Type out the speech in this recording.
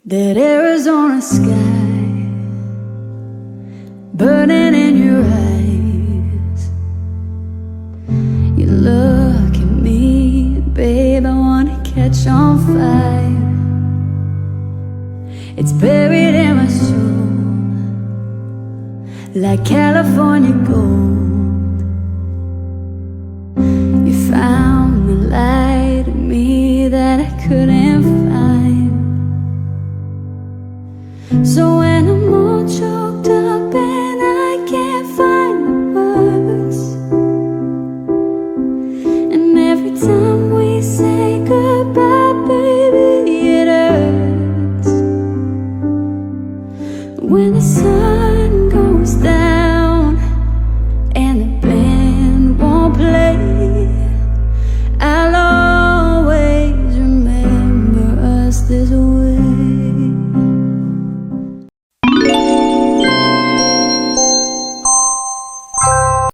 That Arizona sky burning in your eyes. You look at me, babe, I wanna catch on fire. It's buried in my soul like California gold. You found the light in me that I couldn't find. So when I'm all choked up and I can't find the words, and every time we say goodbye, baby, it hurts. When the sun